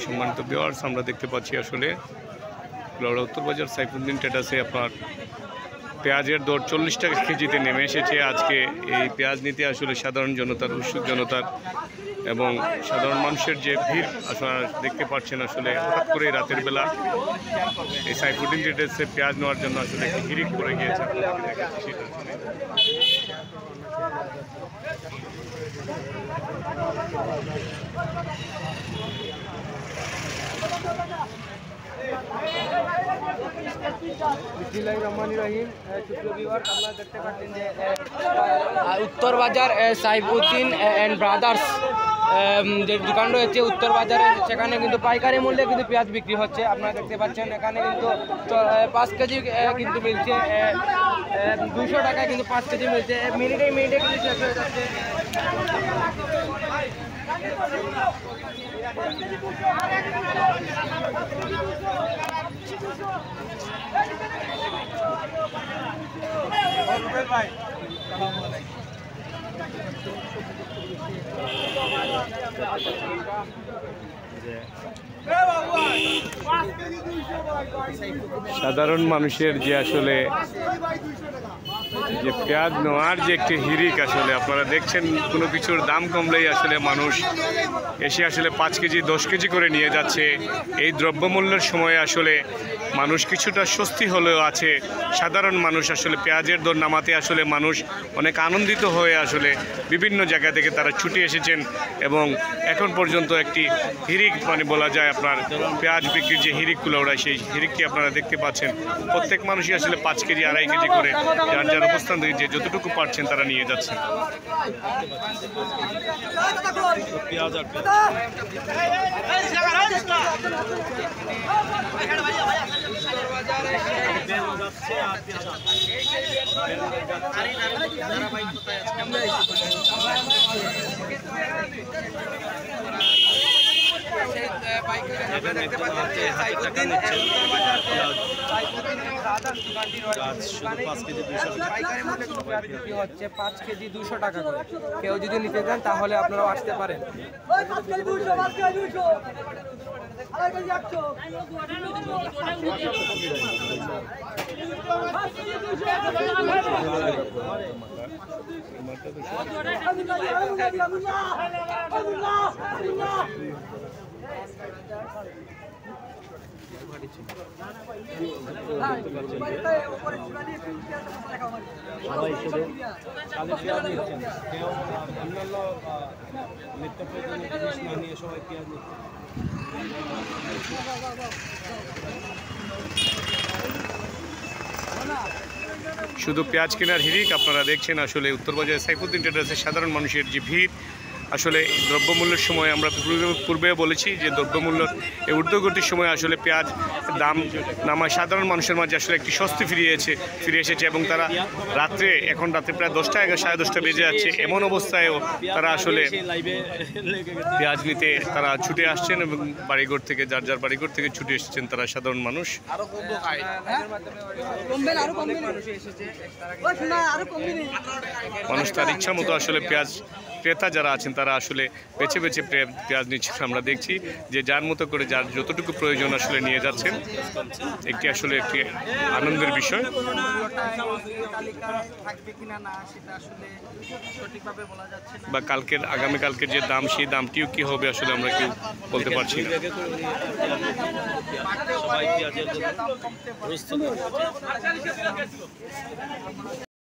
সম্মানিত ভিউয়ার্স, আমরা দেখতে পাচ্ছি আসলে কুলাউড়া উত্তর বাজার সাইফুদ্দিন ট্রেডার্সে আপনার পেঁয়াজের দর 40 টাকা কেজিতে নেমে এসেছে। আজকে এই পেঁয়াজ নিতে আসলে সাধারণ জনতার, উৎসুক জনতার এবং সাধারণ মানুষের যে ভিড় আপনারা দেখতে পাচ্ছেন। আসলে হঠাৎ করে রাতের বেলা এই সাইফুদ্দিন ট্রেডার্সে পেঁয়াজ নেওয়ার জন্য আসলে একটি হিড়িক পড়ে গিয়েছে। উত্তর বাজার সাইফুদ্দিন অ্যান্ড ব্রাদার্স যে দোকান রয়েছে উত্তর বাজারে, সেখানে কিন্তু পাইকারি মূল্যে কিন্তু পেঁয়াজ বিক্রি হচ্ছে। আপনারা দেখতে পাচ্ছেন এখানে কিন্তু 5 কেজি কিন্তু মিলছে 200 টাকায়, কিন্তু 5 কেজি মিলছে। মিনিটে কিন্তু শেষ হয়ে যাচ্ছে। সাধারণ মানুষের যে আসলে যে পেঁয়াজ নেওয়ার যে একটি হিড়িক, আসলে আপনারা দেখছেন কোনো কিছুর দাম কমলেই আসলে মানুষ এসে আসলে 5 কেজি 10 কেজি করে নিয়ে যাচ্ছে। এই দ্রব্যমূল্যের সময়ে আসলে মানুষ কিছুটা স্বস্তি হলেও আছে। সাধারণ মানুষ আসলে পেঁয়াজের দর নামাতে আসলে মানুষ অনেক আনন্দিত হয়ে আসলে বিভিন্ন জায়গা থেকে তারা ছুটে এসেছেন এবং এখন পর্যন্ত একটি হিড়িক মানে বলা যায় আপনার পেঁয়াজ বিক্রির যে হিড়িকগুলো ওড়ায়, সেই হিড়িকটি আপনারা দেখতে পাচ্ছেন। প্রত্যেক মানুষই আসলে 5 কেজি 2.5 কেজি করে যার যার অবস্থান থেকে যে যতটুকু পারছেন তারা নিয়ে যাচ্ছেন। হচ্ছে 5 কেজি 200 টাকা করে। কেউ যদি নিতে চান তাহলে আপনারাও আসতে পারেন। সবাই শুধু কালো পেঁয়াজ নিচ্ছেন, কেউ অন্যান্য নিত্য প্রয়োজনীয় জিনিস না নিয়ে সবাই পেঁয়াজ নিচ্ছেন। শুধু পেঁয়াজ কেনার হিড়িক আপনারা দেখছেন। আসলে উত্তরবাজার সাইফুদ্দিন ট্রেডার্সের সাধারণ মানুষের যে ভিড়, আসলে দ্রব্যমূল্যের সময় আমরা পূর্বে বলেছি যে দ্রব্যমূল্যের এই ঊর্ধ্বগতির সময় আসলে পেঁয়াজ দাম নামায় সাধারণ মানুষের মাঝে আসলে একটি স্বস্তি ফিরে এসেছে এবং তারা এখন রাত্রে প্রায় 10টা 10:30 বেজে যাচ্ছে। এমন অবস্থায়ও তারা আসলে পেঁয়াজ নিতে তারা ছুটে আসছেন এবং বাড়িঘর থেকে যার যার বাড়িঘর থেকে ছুটে এসেছেন তারা সাধারণ মানুষ। মানুষ তার ইচ্ছা মতো আসলে পেঁয়াজ ক্রেতা যারা আছেন তারা আসলে বেছে বেছে পেঁয়াজ নিচ্ছেন। আমরা দেখছি যে যার মতো করে যার যতটুকু প্রয়োজন আসলে নিয়ে যাচ্ছেন। একটি আসলে একটি আনন্দের বিষয়। বা আগামীকালকের যে দাম, সেই দামটিও কি হবে আসলে আমরা কেউ বলতে পারছি না।